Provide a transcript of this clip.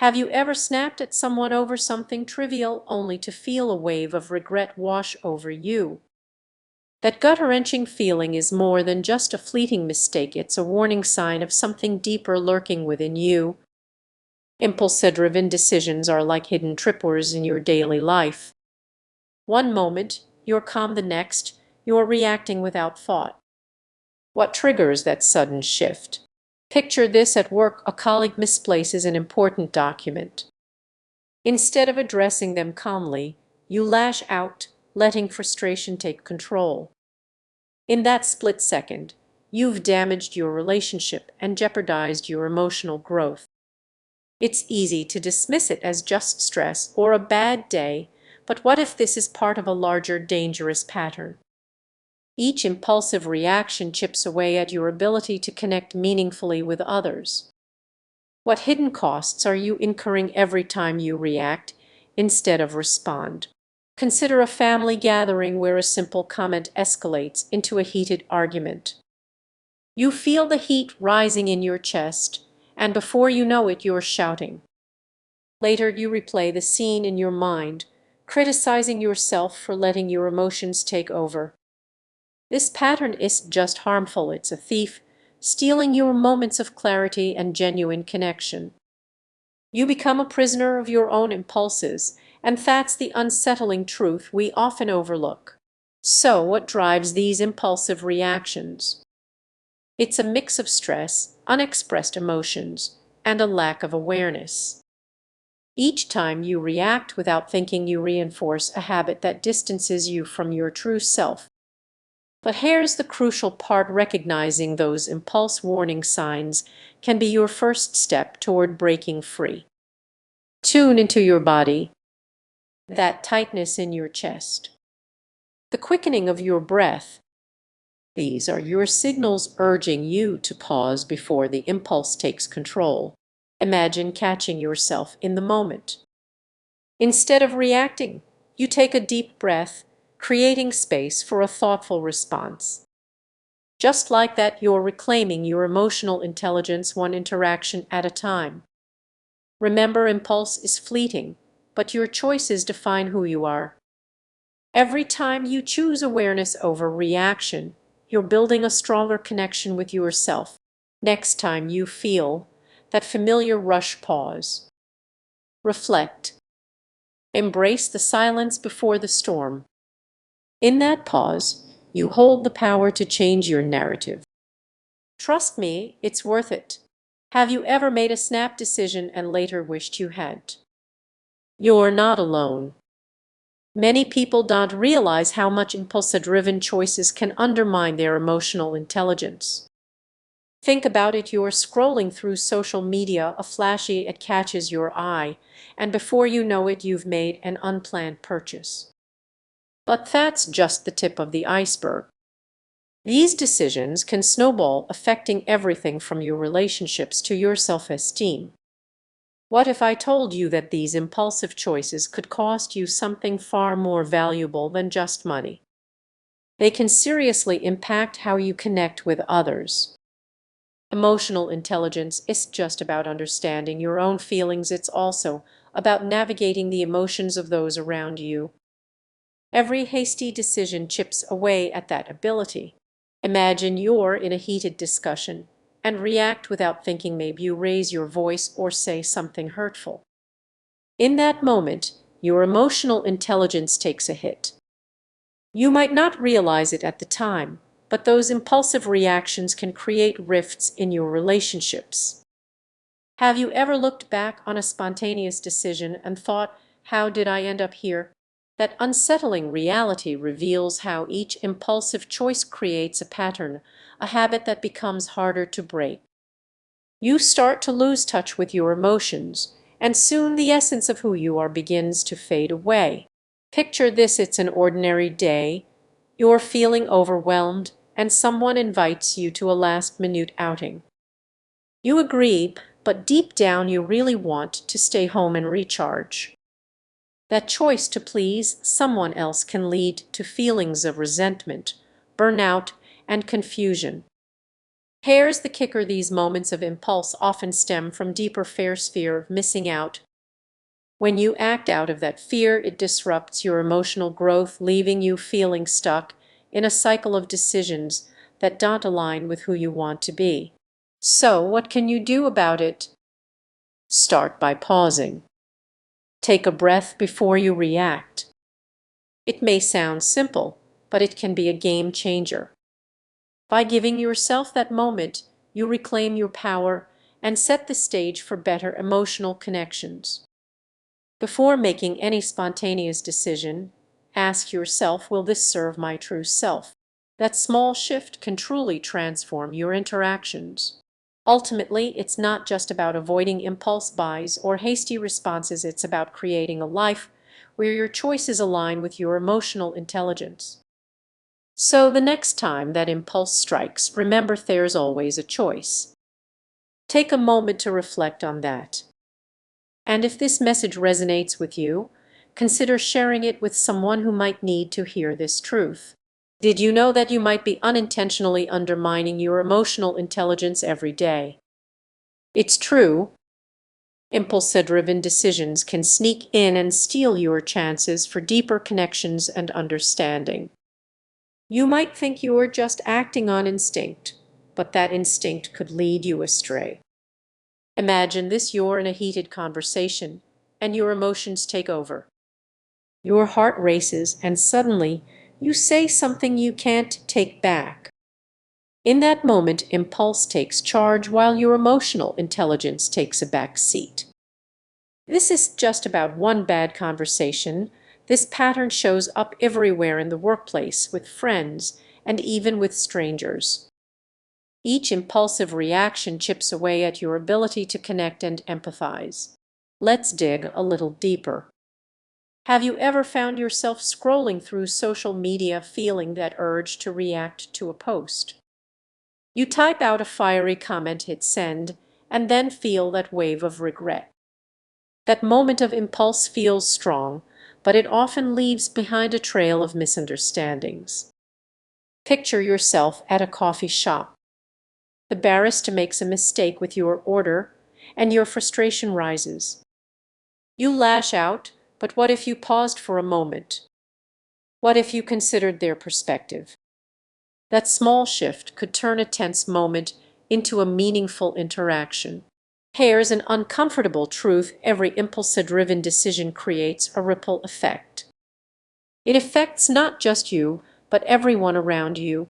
Have you ever snapped at someone over something trivial only to feel a wave of regret wash over you? That gut-wrenching feeling is more than just a fleeting mistake. It's a warning sign of something deeper lurking within you. Impulse-driven decisions are like hidden tripwires in your daily life. One moment, you're calm; the next, you're reacting without thought. What triggers that sudden shift? Picture this: at work, a colleague misplaces an important document. Instead of addressing them calmly, you lash out, letting frustration take control. In that split second, you've damaged your relationship and jeopardized your emotional growth. It's easy to dismiss it as just stress or a bad day, but what if this is part of a larger dangerous pattern? Each impulsive reaction chips away at your ability to connect meaningfully with others. What hidden costs are you incurring every time you react instead of respond? Consider a family gathering where a simple comment escalates into a heated argument. You feel the heat rising in your chest, and before you know it, you're shouting. Later, you replay the scene in your mind, criticizing yourself for letting your emotions take over. This pattern isn't just harmful, it's a thief, stealing your moments of clarity and genuine connection. You become a prisoner of your own impulses, and that's the unsettling truth we often overlook. So, what drives these impulsive reactions? It's a mix of stress, unexpressed emotions, and a lack of awareness. Each time you react without thinking, you reinforce a habit that distances you from your true self. But here's the crucial part: recognizing those impulse warning signs can be your first step toward breaking free. Tune into your body, that tightness in your chest, the quickening of your breath. These are your signals urging you to pause before the impulse takes control. Imagine catching yourself in the moment. Instead of reacting, you take a deep breath, creating space for a thoughtful response. Just like that, you're reclaiming your emotional intelligence one interaction at a time. Remember, impulse is fleeting, but your choices define who you are. Every time you choose awareness over reaction, you're building a stronger connection with yourself. Next time you feel that familiar rush, pause. Reflect. Embrace the silence before the storm. In that pause, you hold the power to change your narrative. Trust me, it's worth it. Have you ever made a snap decision and later wished you had? You're not alone. Many people don't realize how much impulse-driven choices can undermine their emotional intelligence. Think about it: you're scrolling through social media, a flashy ad catches your eye, and before you know it, you've made an unplanned purchase. But that's just the tip of the iceberg. These decisions can snowball, affecting everything from your relationships to your self-esteem. What if I told you that these impulsive choices could cost you something far more valuable than just money? They can seriously impact how you connect with others. Emotional intelligence isn't just about understanding your own feelings, it's also about navigating the emotions of those around you. Every hasty decision chips away at that ability. Imagine you're in a heated discussion and react without thinking. Maybe you raise your voice or say something hurtful. In that moment, your emotional intelligence takes a hit. You might not realize it at the time, but those impulsive reactions can create rifts in your relationships. Have you ever looked back on a spontaneous decision and thought, how did I end up here? That unsettling reality reveals how each impulsive choice creates a pattern, a habit that becomes harder to break. You start to lose touch with your emotions, and soon the essence of who you are begins to fade away. Picture this: it's an ordinary day, you're feeling overwhelmed, and someone invites you to a last-minute outing. You agree, but deep down you really want to stay home and recharge. That choice to please someone else can lead to feelings of resentment, burnout, and confusion. Here's the kicker: these moments of impulse often stem from deeper fear of missing out. When you act out of that fear, it disrupts your emotional growth, leaving you feeling stuck in a cycle of decisions that don't align with who you want to be. So, what can you do about it? Start by pausing. Take a breath before you react. It may sound simple, but it can be a game changer. By giving yourself that moment, you reclaim your power and set the stage for better emotional connections. Before making any spontaneous decision, ask yourself, will this serve my true self? That small shift can truly transform your interactions. Ultimately, it's not just about avoiding impulse buys or hasty responses, it's about creating a life where your choices align with your emotional intelligence. So the next time that impulse strikes, remember there's always a choice. Take a moment to reflect on that. And if this message resonates with you, consider sharing it with someone who might need to hear this truth. Did you know that you might be unintentionally undermining your emotional intelligence every day? It's true. Impulse-driven decisions can sneak in and steal your chances for deeper connections and understanding. You might think you're just acting on instinct, but that instinct could lead you astray. Imagine this: you're in a heated conversation, and your emotions take over. Your heart races, and suddenly you say something you can't take back. In that moment, impulse takes charge while your emotional intelligence takes a back seat. This is just about one bad conversation. This pattern shows up everywhere: in the workplace, with friends, and even with strangers. Each impulsive reaction chips away at your ability to connect and empathize. Let's dig a little deeper. Have you ever found yourself scrolling through social media feeling that urge to react to a post? You type out a fiery comment, hit send, and then feel that wave of regret. That moment of impulse feels strong, but it often leaves behind a trail of misunderstandings. Picture yourself at a coffee shop. The barista makes a mistake with your order, and your frustration rises. You lash out, but what if you paused for a moment? What if you considered their perspective? That small shift could turn a tense moment into a meaningful interaction. Here's an uncomfortable truth: every impulse-driven decision creates a ripple effect. It affects not just you, but everyone around you,